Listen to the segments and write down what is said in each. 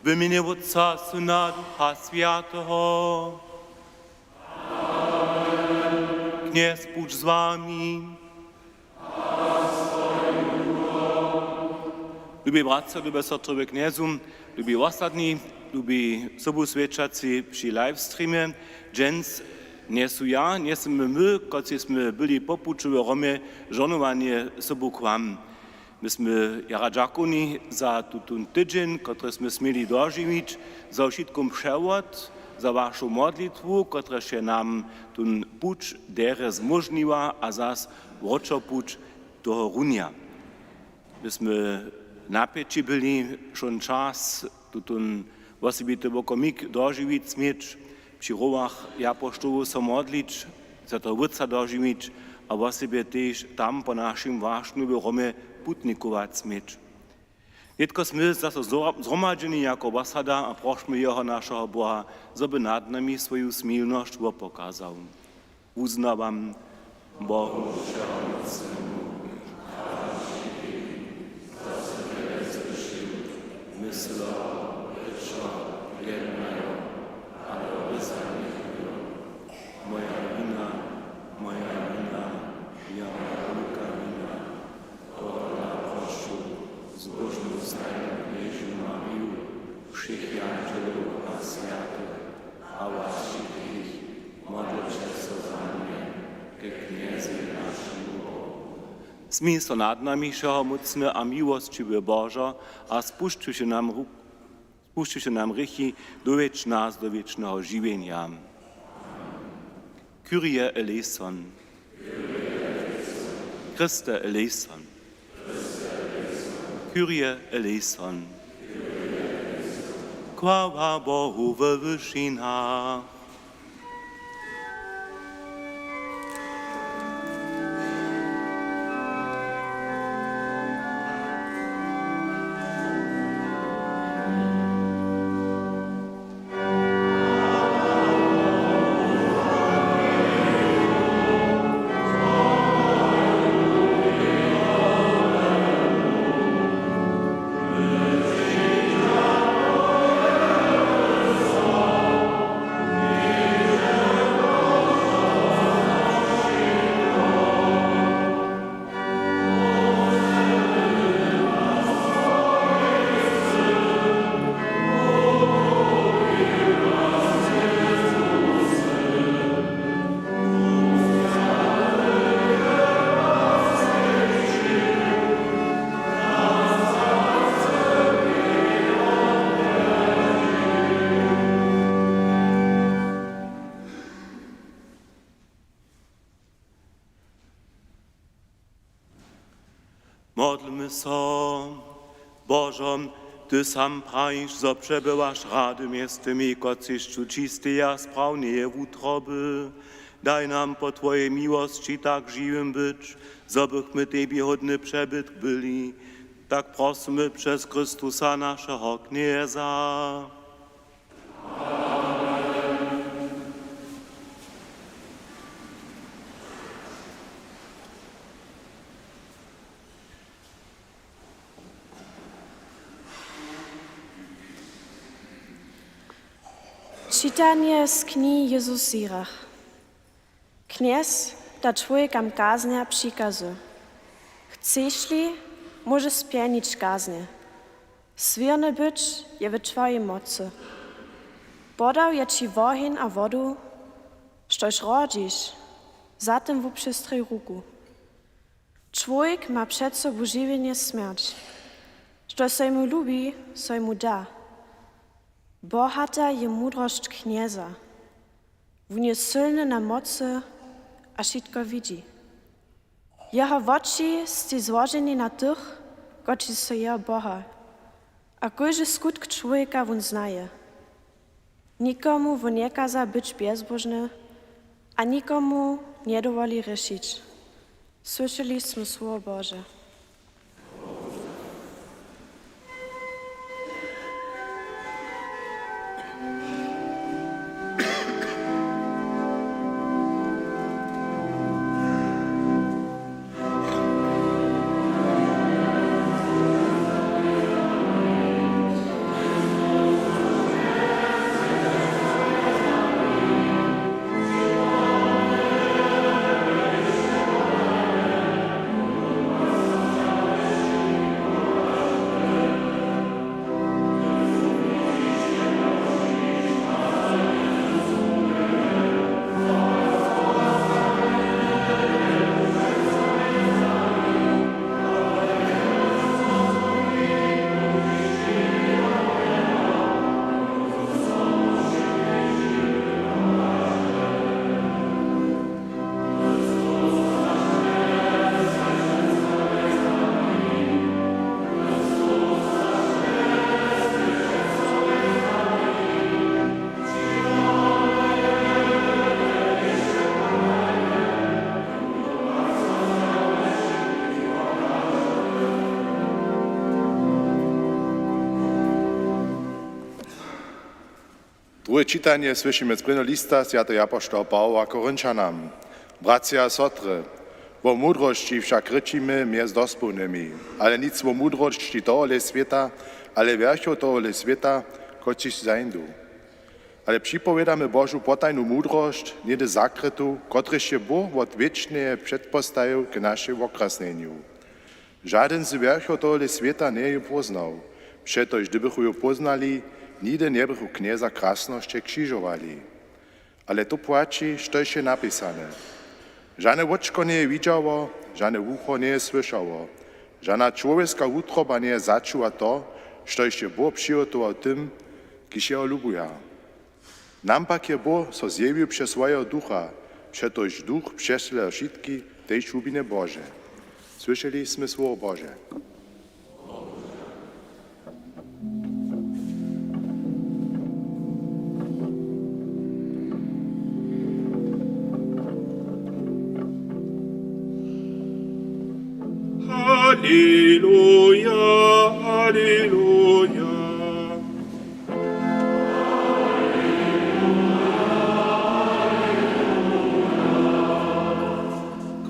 w imieniu Otca, Syna, Ducha Świętego. Kniez Bóg z wami. Lubię bratce, lubię sotry kniezu, lubię ostatni, lubię sobu świadczacy przy livestreamie. Dżens nie są ja, nie jesteśmy my, kociśmy byli popuczu w Romie, żonowanie sobu kłam. Myśmy jara dziakuni za tutun tydzień, który jsme smieli dożywić, za wszystkim przewód, za waszą modlitwu, która się nam tun pucz dere zmożniła, a zas wroczo pucz do runia. Myśmy napięci byli, schon czas tutun osobity wokomik dożywić mieć, przy rołach apostołu so modlić, za to wyca dożywić, a osobie też tam po naszym ważnym w Romie putnikować mieć. Netko sme zase zhromađeni jako vasada a prošme jeho našeho Boha, zoby nad nami svoju smilnosť pokazal. Uznavam Bohu všeholocnému, za sebe nezvršil, myslel, rečo, jednajo, ale vyzaniklo. Moja vina, ja ruka vina, tohle prošu, zbožnou stajnou Ježu Mariu, všech angelů a světů a vás všetkých, modlite se za mě, ke knězi našemu Bohu. Smí so nad nami všehomocné a miłostiwy Boža a spušťujte nám rychy do wiecznego żywienia. Kyrie eleison. Christe eleison. Kyrie eleison. Chwała Bohu we wyżynach. Modlmy so, Bożom, Ty sam prajsz, zo przebyłaś radym jest tymi, kociszczu czysty a sprawnie w utroby. Daj nam po Twojej miłości tak żywym być, zobychmy Tebie hodny przebyt byli. Tak prosimy przez Chrystusa naszego Knieza. Czytanie z knihy Jezus Sirach. Kniez da człowiekam kaznia przykazu. Chcesz-li, możesz spełnić kaznie. Swierny być je w Twojej mocy. Podał je Ci wohin a wodu, sztoś rodzisz, zatem w przystrej ruku. Człowiek ma przed sobą żywienie śmierć. Što se mu lubi, se mu da. Bohata je mudrość knieza. Wón je silny na mocy, a wszystko widzi. Jeho oči sti złożeni na tych, którzy se je Boha. A każdy skutk człowieka wón znaje. Nikomu wón nie kaza być bezbożny, a nikomu nie dowoli řešić. Słyszeliśmy słowo Boże. Drugie czytanie słyszymy z prvného lista świętego apoštola Pawła Korynčanam. Bracia a sotry, o mudrości však ryčimy między dospólnymi, ale nic o mudrości tohohle świata, ale wierchów tohohle świata, kociś zajdu. Ale připowiadamy Bożu potajnu mudrość, niedy zakrytu, kotryż je Bóg od wiecznej przedpostawił k naszej okrasneniu. Żaden z wierchów tohohle świata nie ju poznał. Przetoż gdybychu ju poznali, nigdy nie bychu knieza krasności krzyżowali. Ale to płaci, što je napisane. Żadne oczko nie widziało, żadne ucho nie słyszało, żadna człowieka utroba nie zaczuła to, što jeszcze Bóg przygotował tym, kiż je lubuje. Nam pak je Bóg so zjawił przez swojego ducha, przetoż duch prześle wszystkie tej szubiny Boże. Słyszeliśmy słowo Boże. Alleluja, alleluja.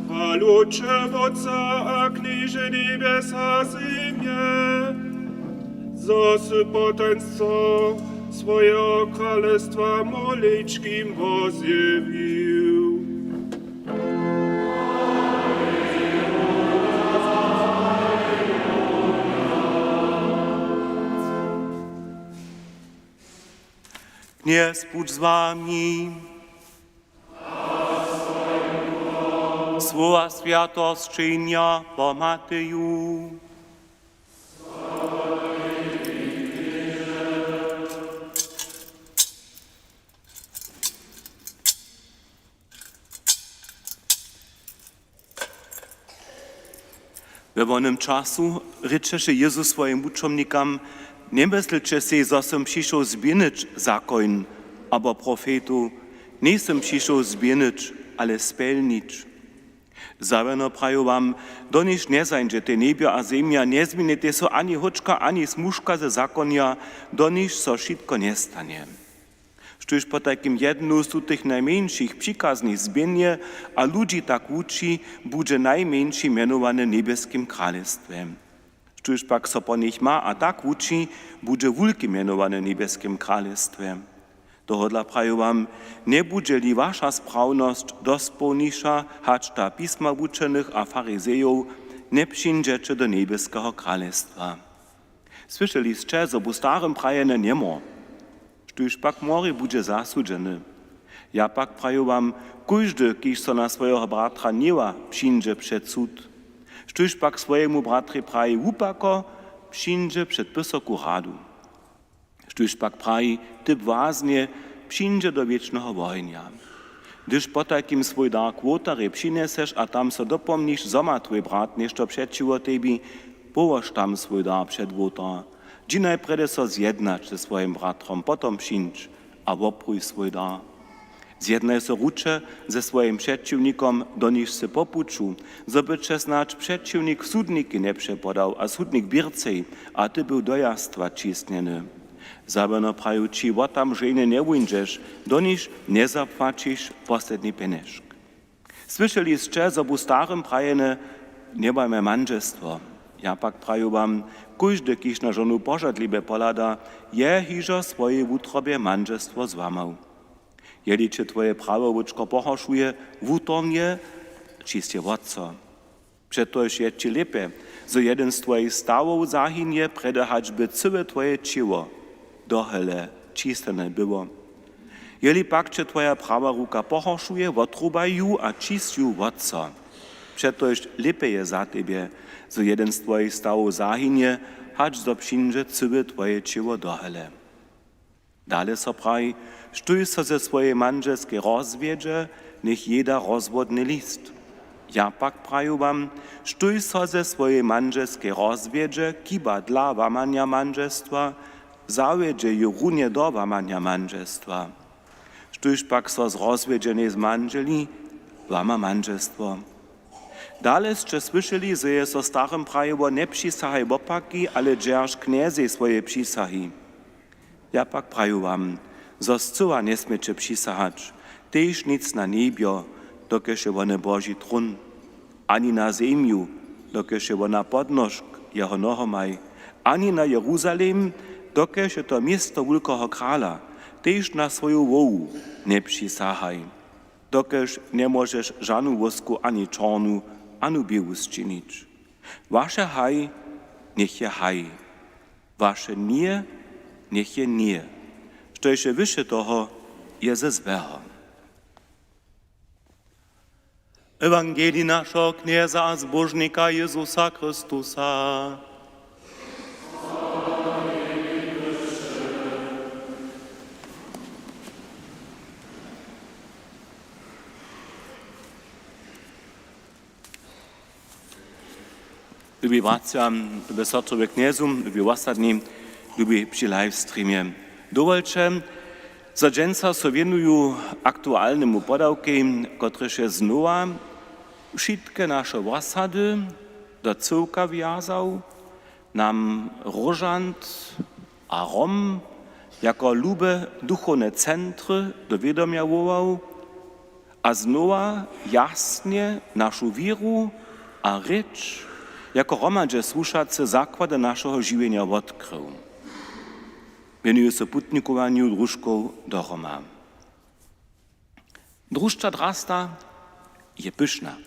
Chwalcie Otca, a knieże niebesa ziemię, zasypotaństwo swojego królestwa moliczkim wozjawił. Kniez buď z wami. Słowa świętość czynia po Mateju. We wolnym czasu ryčeše Jezus swoim uczomnikam: nie myslcie si, że som přišel zběnič zakon, aber profetu, nie som přišel zběnič, ale spelnič. Zaweno praju wam, doniż nie zańdziete niebio a ziemia, nie zmienite so ani hočka, ani smuška ze zakonja, doniż so šitko nie stanie. Štuž po takim jednu z tych najmniejszych przykaznych zbienie, a ludzi tak uczy, będzie najmniejszy mianowany niebieskim królestwem. Štuž pak so po nich ma a tak uczy, będzie wielki mianowany niebieskim królestwem. Dohodla praju wam, nie będzie li wasza sprawność dospolnisza, hacz ta pisma uczonych a faryzejów, nie przyjdziecie do niebieskiego królestwa. Słyszeliście, że bu starym prajene nie ma. Štuž pak mori bude zasudzeny. Ja pak praju wam, każdy, kiż so na swojego bratra niewa, przyjdzie przed sud. Štuž pak swojemu bratry praji upako, przyjdzie przed wysoką radu. Štuž pak praji, ty błaznie, przyjdzie do wiecznego wojnia. Gdyż po takim swój dar kwotarej przynesesz, a tam so dopomnisz, zoma twój brat nešto przeciwo tebi, położ tam swój dar przed wotar. Dzi najprede so zjednać ze swoim bratrom, potom przyjdź, a woprój swój dar. Zjednaj so rucze ze swoim przeciwnikom, do nich se popuczu, żeby snacz przeciwnik sudniki nie przepodał, a sudnik bircej, a ty był do jastwa cisnieny. Zabeno praju ci, wo tam żeny nie wyjdziesz, do nich nie zapłacisz posledni pieniążek. Słyszeliście, że bu starym prajene nie mamy mężestwo. Ja pak praju wam, każdy, kiż na żonu pożadliwe polada, je hižo swoje wutrobie mężestwo złamał. Jeli cię twoje prawo łuczko pohoszuje, wutornie, čistie wodco. Przetoż je ci lepiej, że jeden z twoich stawów zahynie, prede haćby całe twoje ciło dohele čistene było. Jeli pak cię twoja prawa ruka pohoszuje, wotrubaj ju a čist ju wodco. Przetoż lepiej je za tebie, że jeden z twoich stawów zahynie, hacz zo przyjdzie całe twoje ciło dohele. Dalej so prawi, štuj so ze swoje manželske rozwiedzie, niech jeda rozwodny list. Ja pak praju wam, štuj so ze swoje manželske rozwiedzie, kiba dla łamania manželstwa, zawiedzie ju runie do łamania manželstwa. Štuj pak so z rozwiedzie z manželi, łama manželstwo. Dalej ste słyszeli, że je so starym prajewo nie przysahaj opaki, ale dzierż kniezy swoje przysahi. Ja pak praju wam, Zoscyła nie smiecze přisahać, tež nic na niebio, dokež je one Boží trun, ani na zemju, dokež je ona podnožk jeho nohomaj, ani na Jeruzalem, dokež je to město veľkého krála, tež na svoju vovu ne přisahaj, dokež ne môžeš žanu vosku ani čornu, ani bielu zčinič. Vaše haj, nech je haj, vaše nie, nech je nie. Što je vyše toho, je ze zveho. Ewangelii naszego knieza a zbożnika Jezusa Chrystusa. Lubi bracia, lubi sestrowie kniezum, lubi ostatni, lubi przy livestreamie. Dovoľte, za dženca so venujú aktuálnemu podavke, kotrež je znova všetké naše vosady do civka vjazał, nam Rožant a Rom jako lube duchovne centry dovědomjavoval a znova jasnie našu víru a reč jako romadže slušace základy našeho živenia odkrył. Venuje se putnikovanju družkov do Roma. Družča drasta je pyšna.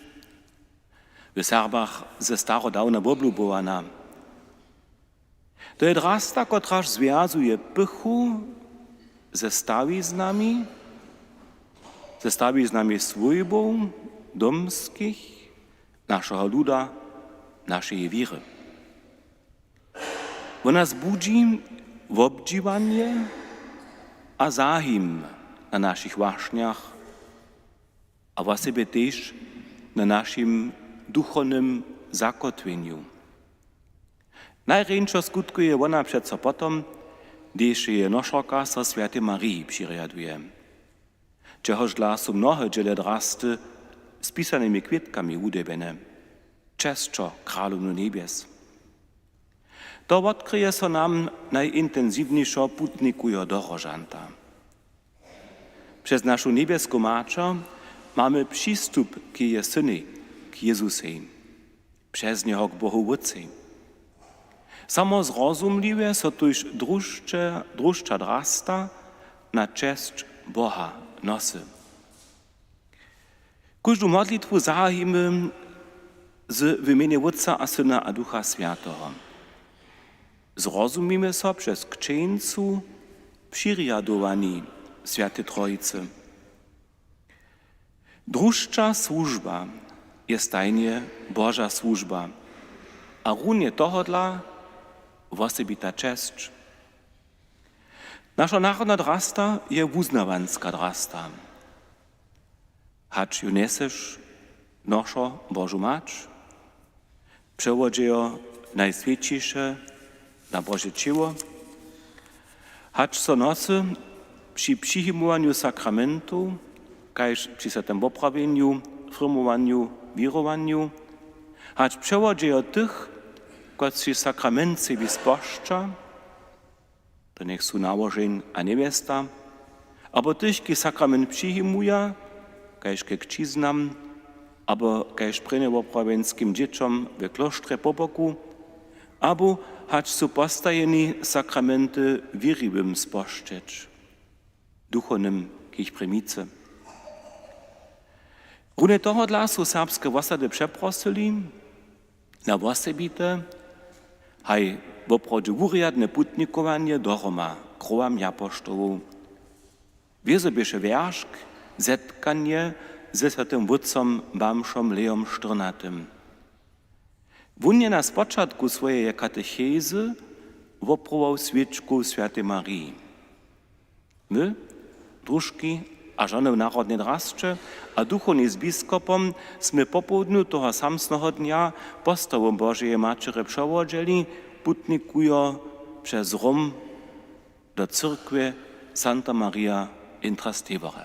W Serbach ze starodawna oblubowana. To je drasta, kotraž związuje pychu ze stawiznami swojbą domskich, naszego luda, naszej wiry. Ona zbudzi obdziwanie a záhim na našich vášniach a vo sebe tež na našim duchovnym zakotveniu. Najrejšo skutkuje ona přeco potom, když je nošoka so Svätej Marii přiriaduje. Čehož dla su mnohe džele drasty s písanými kvietkami udebene. Česčo královnu nebies. To odkryje so nam najintenzywniejszo putnikuje do Rožanta. Przez naszą niebieską Maczę mamy przystup k jej Syny, k Jezusej, przez Niego k Bohu Otcu. Samo zrozumliwe so tuż drużcza drasta na cześć Boha nosy. Każdą modlitwu zahajmy z wymieniu Otca a Syna a Ducha Świętego. Zrozumíme so przez księdzu přiriadowani Świętej Trojicy. Drużcza służba jest tajnie Boża służba, a runie tohodla osobita cześć. Nasza narodna drasta je wuznawanska drasta. Hacz ju neseš noszo Bożu Macz, przewodziejo najswiętniejsze na Boże ciało, hacz so nosy przy przyjmowaniu sakramentu, kajż przy tym poprawieniu, firmowaniu, wirowaniu, hacz przewodziejo tych, którzy sakrament sobie sposzcza, to niech są nałożeń a niewiesta, albo tych, którzy sakrament przyjmują, kajż ke kciznam, albo kajż prynie poprawenskim dzieciom w klosztrze po boku, albo hacz su postajeni sakramenty wiribym sposzczeć, duchownym kich primice. Rune toho dla su serbskie wosady przeprosili na wosebite, haj woprodzi wuriadne putnikowanie do Roma, kroam japoštovu. Wiezo bieše wierzch, zetkanie ze Svetým Wódcom Bamšom Leom XIV. Wunje na spočatku swojej katechezy woprował świeczku Svätej Marii. My, drużki a żony w narodnej drasce, a duchowni z biskopom, sme po południu toho samsnego dnia postawą Bożej Macery przewodzili, putnikują przez Rom do cyrkwy Santa Maria in Trastevere.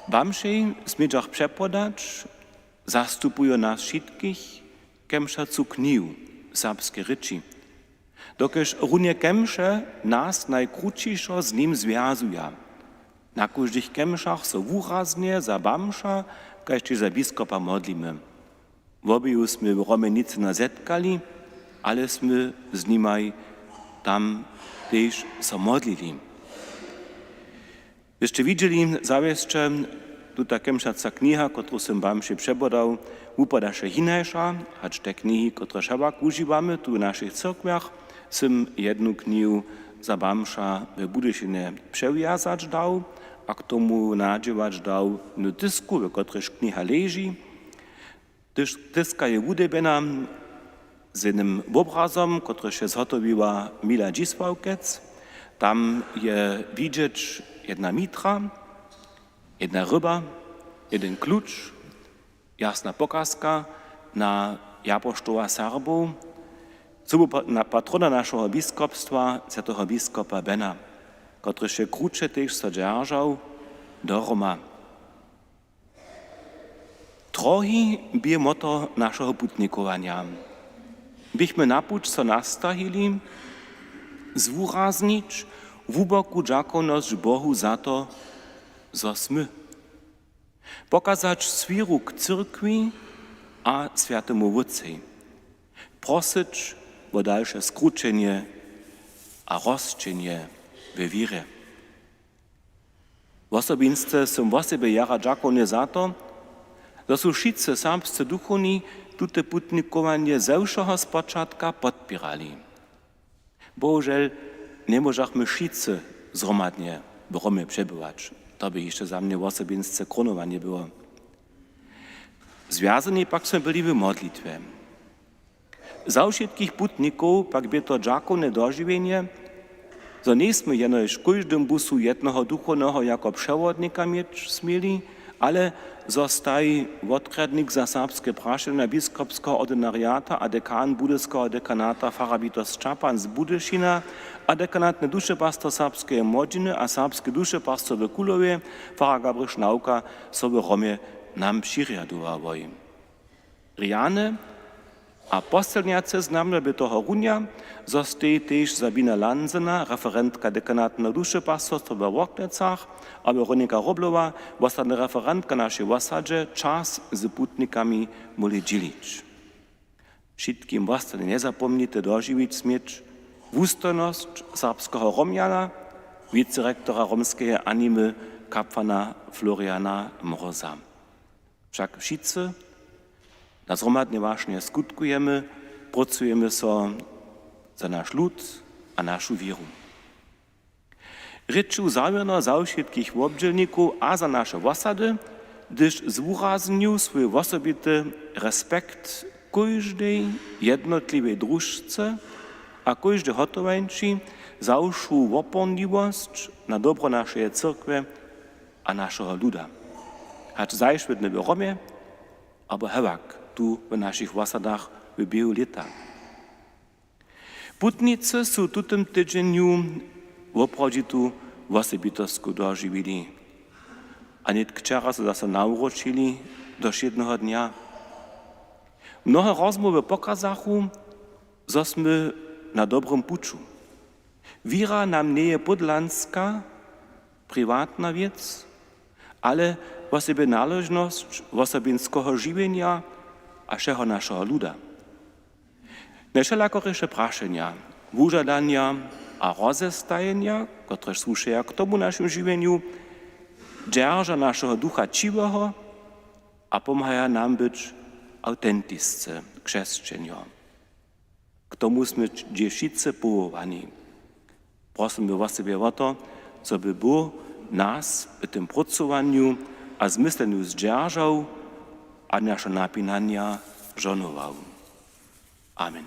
Bamšej smidžach przepodać, zastupują nas wszystkich, kemša cu kniu, serbskie ryči. Dokež runie kemše nas najkrótšiszo z nim związuja. Na každých kemšach so wuraznie za bamša, kaž za biskopa modlimy. Wobiju sme w Romenicy nazetkali, ale sme z nimaj tam też so modlili. Jeszcze widzieli zawieszcze tuta kemšaca kniha, którą sam wam się przebodał, upadaše hinajša, hacz te knihy, które szabak używamy tu w naszych cyrkwiach, sam jedną knihu za bamša w Budyšinie przewiązać dał, a k tomu nadziewać dał na dysku, w którejś kniha leży. Dyska je wudebena z jednym obrazem, który się zhotowiła Mila Dzisławkec. Tam je widzieć jedna mitra, jedna ryba, jeden klucz, jasna pokazka na apostoła Serbów, na patrona naszego biskupstwa, świętego biskupa Bena, który się krótsze też zadzierżał do Roma. Trochę bie moto naszego putnikowania. Byśmy napuć so nastahili, zwuraznić wuboku dżakoność Bohu za to, zo smy. Pokazać swiru k cyrkwi a świętemu Wódcy. Prosić o dalsze skrócenie a rozczenie we wierze. W osobinstwie są w sobie jara dżakonie za to, że są wszyscy serbscy duchowni tute putnikowanie zewszego spoczadka podpierali. Bohužel nie możemy wszyscy zromadnie w Romie przebywać. To by jeszcze za mnie w osobinstwie kronowanie było. Związani pak są byli w modlitwie. Za wszystkich putników pak by to dżakonie dożywienie, że nie sme jenož w każdym busu jednego duchownego jako przewodnika mieć smieli, ale zostaje odkrednik za serbskie praszenia biskupskiego ordynariata a dekan budyskiego dekanata Farabitos Čapan z Budyšina a dekanatne duszepastor serbskie Modziny a serbski duszepastor w Kulowie Fara Gabriel Nauka sobie Romie nam přiriadovali. Rijane a postelniace znamne by toho runia zostaje też Sabina Lanzena, referentka dekanatne duszepastorstwa w Worknecach, a Weronika Roblowa, ostatnia referentka naszej wasadze, czas z putnikami moli dzielić. Wszystkim ostatnie nie zapomnite dożywić smieć wustojność serbskiego Romjana, wicerektora romskiej animy kapłana Floriana Mroza. Wszak wszyscy nazromadnie właśnie skutkujemy, pracujemy so za nasz lud a naszą wierę. Ryczu zawierno za wszystkich obdzielników a za nasze wasady, gdyż zwuraznił swój osobity respekt każdej jednotliwej drużce a każdej hotowańczy zawszą oporliwość na dobro naszej cyrkwy a naszego luda. Hacz zajszwydny w Romie, aber hewak tu w naszych wasadach w biegu lata. Putnicy są w tym tydzieniu oprodzitu osobitostku dożywili. A nie wczoraj się zase nauročili do jednego dnia. Mnohe rozmowy pokazały, że sme na dobrym puczu. Wiera nam nie jest podlanska, prywatna wiec, ale w sobie należność osobinskiego żywienia a wszego naszego luda. Najszelakorysze praszenia, wużadania a rozestajenia, które słuchają k tomu naszym żywieniu, dzierża naszego ducha ciwego, a pomagają nam być autentyczni, chrześcijanie. K tomu sme wszyscy powołani. Prosimy was sobie o to, żeby Bóg nas w tym pracowaniu a zmysleniu zdzierżał, a nasze napinania żonował. Amen.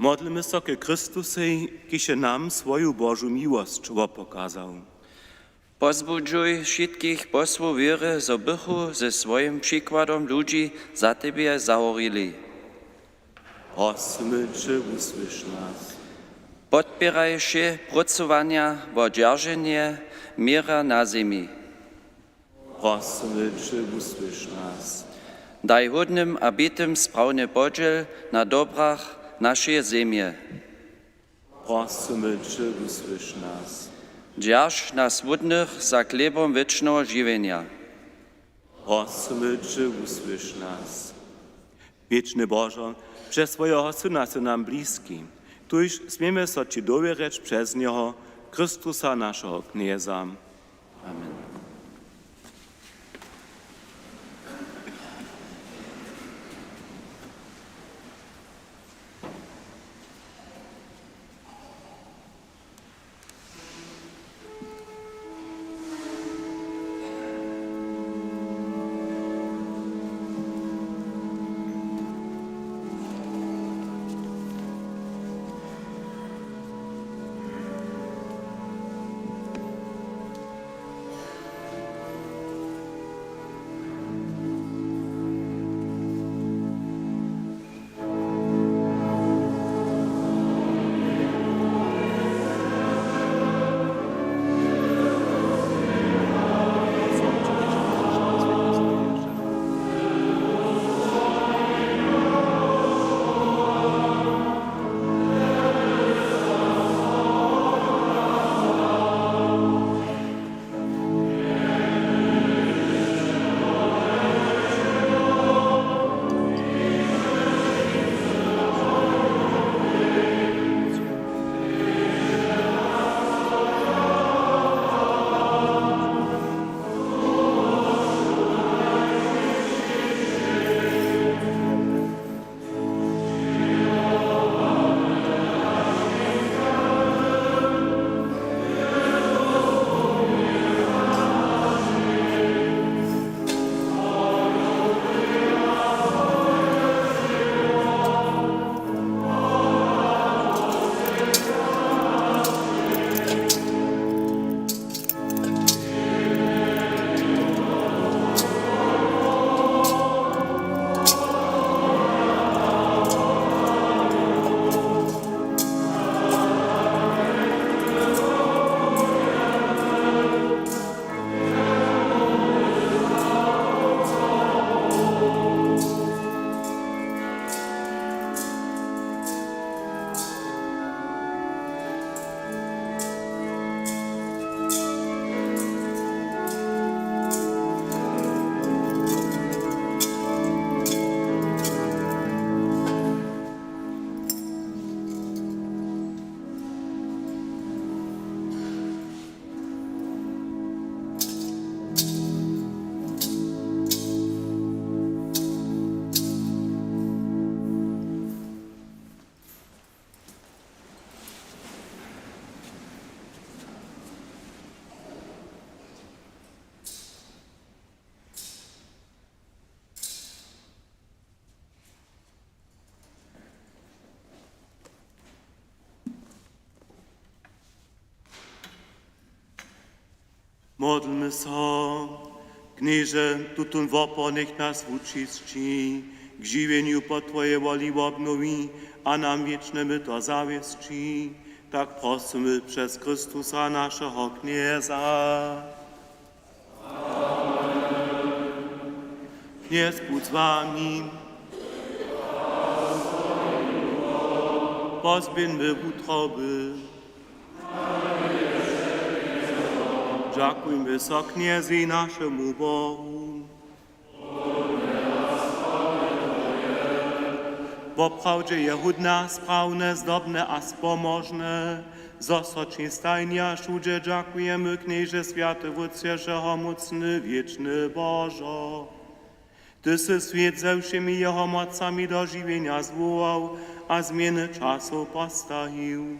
Modlimy się ke Chrystusej, kiże nam swoją Bożą miłość pokazał. Pozbudźuj wszystkich posłów wiery, zo bychu ze swoim przykładem ludzi za Tebie zahorili. Prosimy, czy usłysz nas. Podpieraj się pracowania o dzierżenie miera na ziemi. Prosimy, czy usłysz nas. Daj hodnym a bitym sprawny podziel na dobrach naszej ziemi. Prosimy, czy usłysz nas. Dzierż nas wodnych za chlebom wiecznego żywienia. Prosimy, czy usłysz nas. Wieczny Boże, przez swojego Syna są nam bliski. Tuż smiemy so Ci dowierzyć przez Niego, Chrystusa naszego Knieza. Amen. Modlmy się, Knieże, tutun wopor niech nas uczyści, k żywieniu po Twojej woli obnowi, a nam wieczne myto zawieszczy. Tak prosimy przez Chrystusa naszego Knieza. Kniez bądź z wami. Pozbieńmy utroby. Dziękujmy so Kniezi naszemu Bogu. Bo prawdzie je hudne, sprawne, zdobne a spomożne. Za socznie stajnia szudzie dziękujemy Knieże Święty Wódcieżeho mocny, wieczny Bożo. Ty se świat ze wszemi jego mocami do żywienia zwołał, a zmiany czasu postawił.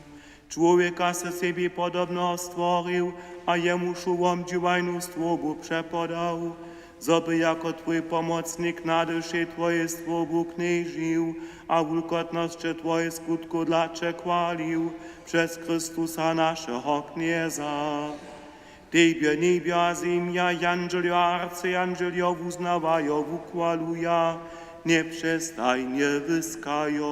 Człowieka se sobie podobno stworzył, a jemu szułom dziwajnu stwobu przepodał. zoby jako Twój pomocnik na duszy Twojestwo Bóg knieżył, a wulkotności Twoje skutku dlacze chwalił przez Chrystusa naszego Knieza. Tebie niebia, ziemia, angelio, arcyangelio uznawają, uchwalują, nieprzestajnie wyskają.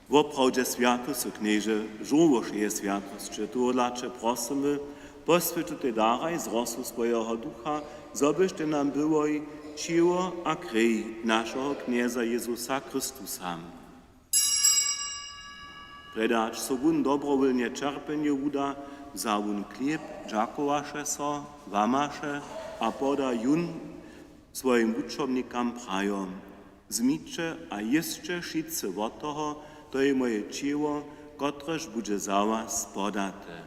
W oprawdzie światosti, knieże, żołoż je światości, tu odlacze prosimy, poswyczyte daraj z rosu swojego ducha, zobyście nam było i ciło a krwi naszego knieza Jezusa Chrystusa. Predacz sobun dobrowolnie czerpenie uda, zawun chleb, dżakowasze so, wamasze, a poda jun swoim uczobnikam prają. Zmicze a jeszcze šice od toho, to je moje ciło, kotreż bude za was podate.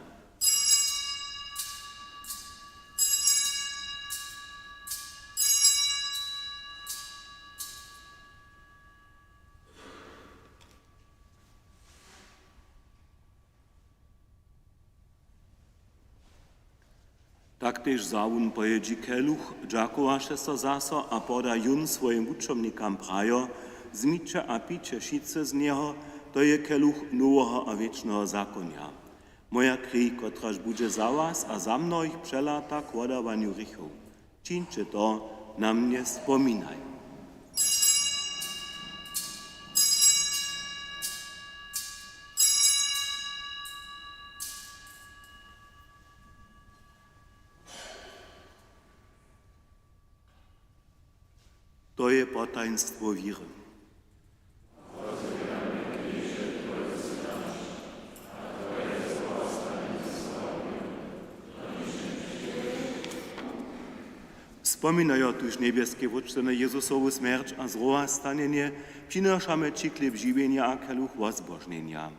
Taktež zawun pojedzi keluch, dżakowaše so zaso a poda jun svojim učomnikam prajo, zmiče a piče šice z něho, to je keluch nowego a wiecznego zakonia. Moja krwi, kotraż bude za was a za mnohich przelata k odawaniu rychów. Čińcie to, na mnie wspominaj. To je potajnstwo wiry. Wspominają tuż niebieskie wódce na Jezusową śmierć a zrówastanienie, przynoszamy Ci chleb żywienia a keluch wozbożnienia.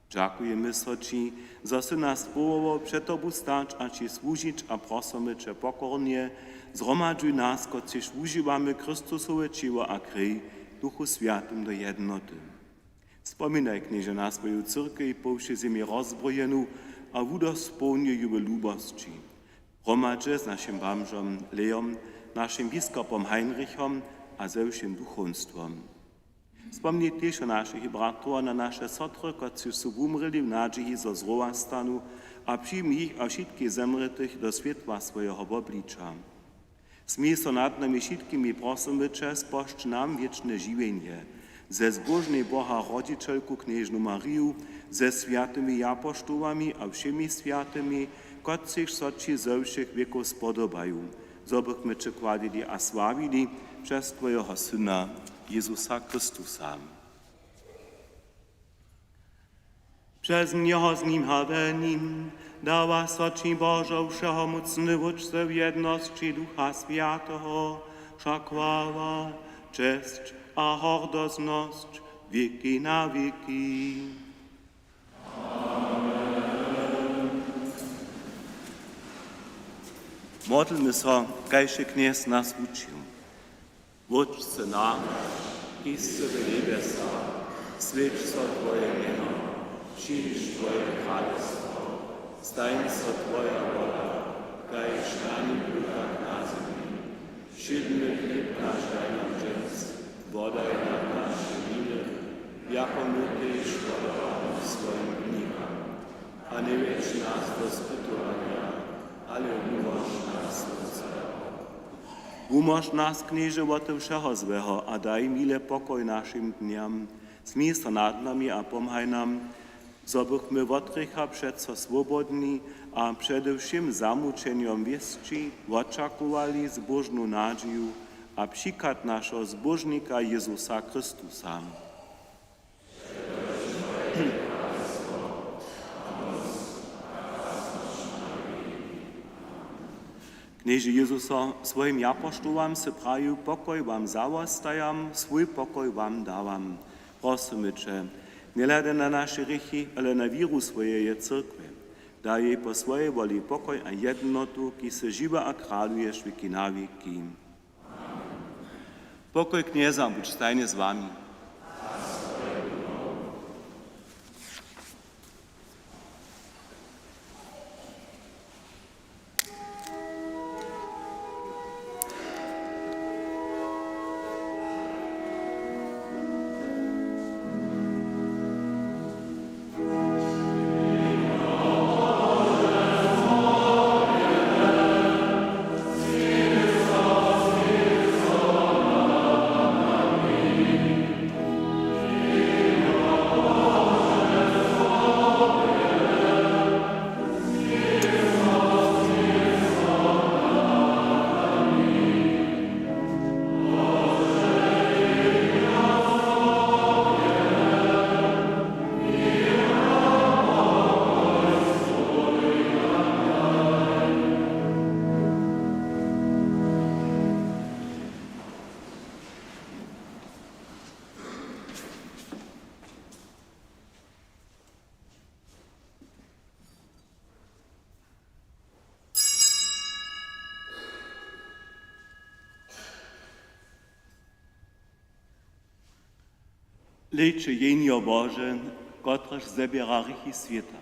Dziękujemy Ci, że si nas powołał przed Tobą stać a Ci służyć a prosimy Cię pokornie, zgromadzuj nas, kociż używamy Chrystusowe ciło a krwi, Duchu Świętym do jednoty. Wspominaj, knieże, na swoją cyrkę i powszy ziemię rozbrojeną, a udospełnię jej lubości. Gromadźe z naszym bamżom Leom, naszym biskupom Heinrichom a zewszym duchowstwom. Wspomnij też o naszych bratów na nasze sotry, którzy są umrli w nadziei, że zrówastanu, a przyjmij ich a wszystkich zemretych do światła swojego oblicza. Smij so nad nami wszystkimi prosimy Cię, spošť nam wieczne żywienie, ze zbożnej Boha Rodzicielku Knieżną Mariu, ze świętymi apostołami a wszemi świętymi, kotřiž so Ci ze všech wieków spodobają, zobychmy Cię kładili a sławili przez Twojego Syna, Jezusa Chrystusa. Przez Niego z Nim a we Nim dała so Ci Bożo wszechomocny wódce w jedności Ducha Świętego, wszak chwała, cześć a hordozność wieki na wieki. Modlmy so, kajże kniez nas uczył. Wódce nam, Isce w niebiesach, swieć so Twoje mieno, przyjdź Twoje królestwo, stań so Twoja wola, kajż nami brudak na ziemi. Szydny chleb nasz daj nam dżens, bodaj nam nasze winy, jako my też podawamy swoim gniwam. A a nie wiesz nás do spytovania, ale umož nás srdce. Umož nás k životu všeho złego, a daj mile pokoj našim dniam, smij sa nad nami a pomhaj nám, zobychmy w odrycha przeco swobodni, a przede wszystkim zamuczeniom wieszci oczekowali zbożną nadzieję, a przykład naszego zbożnika Jezusa Chrystusa. Knieży Jezusa swoim apostołom se praju pokoj wam zawostajam, swój pokoj wam dawam. Prosimy Cię, nie lede na nasze grzechy, ale na wiru swojej cyrkwy. Daj jej po swojej woli pokoj a jednotu, ki se żywa a kralujesz wieki na wieki. Pokoj knieza, bądź stajnie z wami. Leče jenio Boże, kotreż zabiera grzechy świata.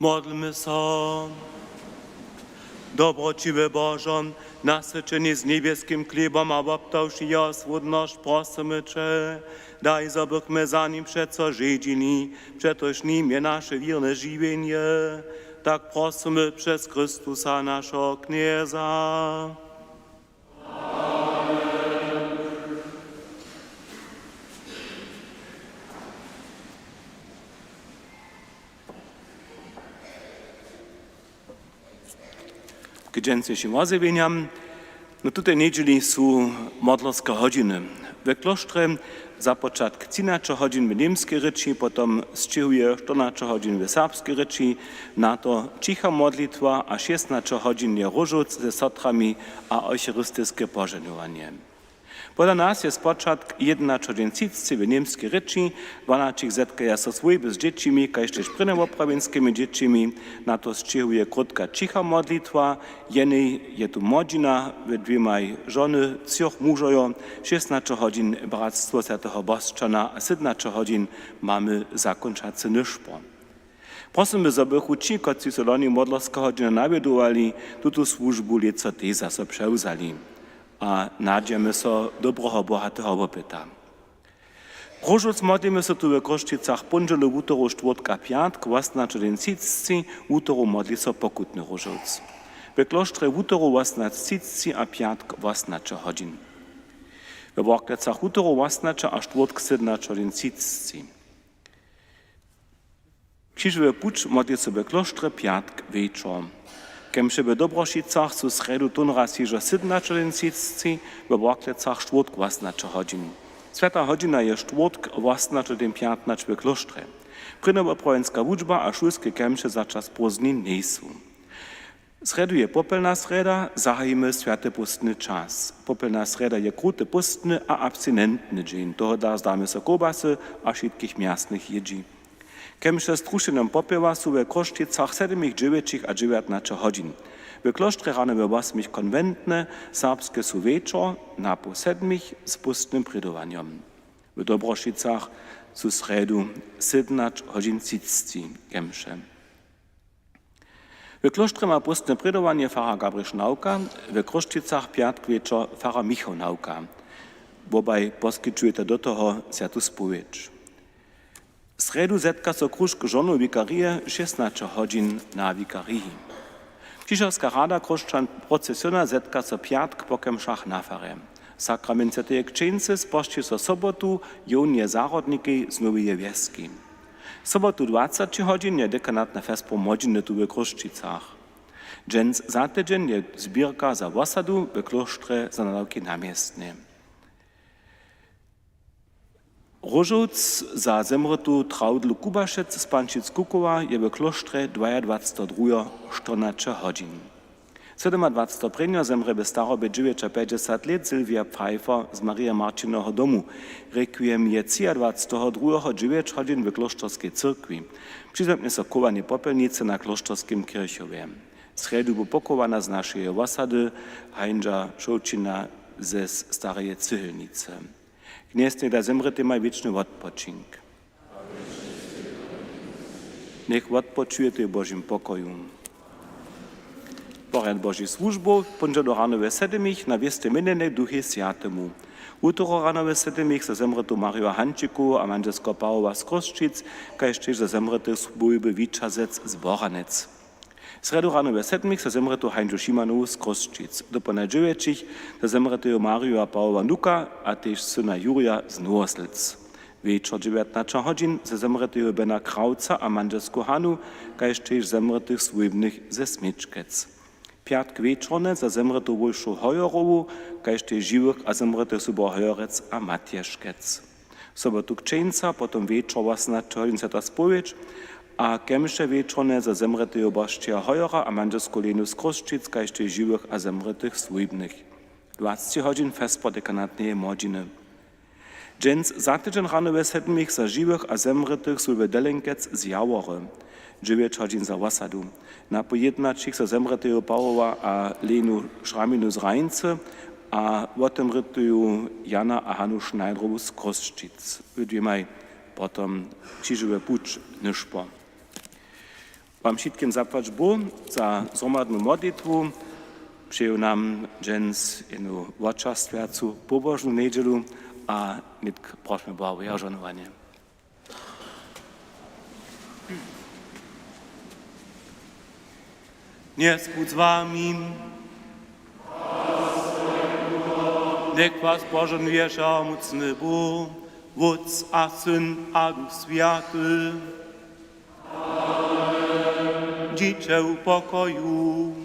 Modlmy so. Dobročive Božo, nasyčeni z niebieskim chlebom a obtauši jasłodność, prosimy Cię, daj, zabychmy za nim przeco żydzili, przetoż nim je nasze wierne żywienie. Tak prosimy przez Chrystusa naszego Knieza. K dzięcejszym ozewieniam, no tutaj niedzieli są modlowskie godziny. W klosztrze za początek 13 godzin w niemskiej ryczy, potem zczyhuje 14 godzin w serbskiej ryczy, na to cicha modlitwa, a 16 godzin je różuc ze sotrami a eucharystyczne pożegnanie. Poda nas jest początek 11 dzień w niemskiej ryczy, 12 zetkaja so swójby z dziećmi, kajż też prynewoprawienskimi dziećmi, na to zczyhuje krótka cicha modlitwa, jenej je tu modzina, we dwiemaj żony, 3 mużojo, 16 godzin Bractwo Świętego Boszczana, a 17 godzin mamy zakończacy nyszpo. Prosimy, zabychu ci, kotrzy soloni modlowskie godziny nawiedowali, tutu służbu lieco tej zase przełzali. A nadziemy so dobrego, bohatego opyta. Różuc modlimy so tu w Koszczycach pondzielu, wutoru, czwartka, piątka, własnaczy den cicci, wutoru modli so pokutny różuc. W klosztrze wutoru własnacz cicci, a piątka własnaczy godzin. W Borklecach wutoru własnaczy, a czwartka 17 den cicci. Krzyżowy pucz modli so w klosztrze piątka wieczór. Kemže v Dobrošicach sú sredu tunraz jižo 17 cicci, v Borklecach štvrtk 18 hodin. Sveta hodina je štvrtk 18 15 v kloštre. Prynowoprawienska wuczba a szulskie kemše za czas pozdnin nejsú. Sredu je popelna sreda, zahajimy święty pustny czas. Popelna sreda je króty pustny a abstinentny dzień. Toho zdamy so kobasy a všetkich miastnych jedzi. Kemše z trušenom popiewa sú v Košticach 7, 9 a 19 hodin. V kloštre rane v 8 konventne, serbske sú večer, na po 7 s pustnym pridovanjem. V Dobrošicach sú sredu 17 hodin cicci kemše. V kloštre ma pustne pridovanie fara Gabriš Nauka, v Košticach piatk večer fara Michał Nauka. Wobaj poskyčujete do toho Świętu spowiedź. Sredu zetka so kružk žonu vikarije 16 hodin na vikariji. Křižovská rada kruščan procesiona zetka so piatk po kemšach na fare. Sakrament Svetej Kčence spošči so sobotu jonje zárodniki z Novije Vjesky. Sobotu 20 hodin je dekanatna fest po modžine tu v Kruščicach. Džens za týdžen je zbírka za osadu v kloštre za nadawki namiestne. Różuc za zemrtu Traudlu Kubašec z Pančic Kukova je v kloštre 22. 14 hodin. 27. prenia zemre v starobe 59 let Sylwia Pfeiffer z Maria Marčinoho domu. Requiem je 23. 9 hodin v kloštorskej cirkvi. Přizemne so kovanie popelnice na kloštorskim kirchove. Sredu bu pokowana z naszej osady Heinza Šoučina ze stareje Cyhelnice. Kniesny da zemrety maj wieczny odpoczink. Niech odpoczujecie w Bożym pokoju. Porad Bożej służbu, pondzielo rano we 7 na wieste minene Duchie Świętemu. Utro rano we 7 za zemretu Mario Hančiku a manželsko Pavova z Koščic, kajž tež za zemretych Bujby Wiczazec z Boranec. Sredu rano we 7 za zemretu Heinzu Šimanovu z Koščic. Do ponedjełeczich za zemretu Mario a Pavova Nuka a tež syna Jurija z Novoslec. Wieczór 19 hodin za zemretu Bena Krauca a manželsko Hanu, kajž tež zemretych Svojbnych ze Smečkec. Piatk wieczorne za zemretu Wojszu Hojorowu, kajž tež żywych a zemretych Subor Hojorec a Matjeszkec. Sobotu Kčenca, potom wieczór 18 hodin za ta spowiedź, a kemše wieczorne za zemretych Boščia Hojora a manželsko Lenu z Koščic, kajž tež żywych a zemretych Svojbnych. 20 hodin fest po dekanatnej modziny. Dżens za tydzień rano we 7 za żywych a zemretych Sulvedelenkec z Jawory. 9 hodin za osadu. Na pojednačích za zemretého Pavlova a Lenu Šraminu z Rajnce a potem rytujú Jana a Hanu Schneiderovu z Koščic. Vidíme potom křižové puč Nyšpo. Wam wszystkim zapłać Bóg za zgromadną modlitwu. Przyjął nam dżens jedną odczastwiacu pobożną niedzielu, a nitk prosimy Boga o jażonowanie. Niech Bóg z wami. Niech was Boże wiesza mocny Bóg, Wódz a Syn a Duch Święty. Dziecię pokoju.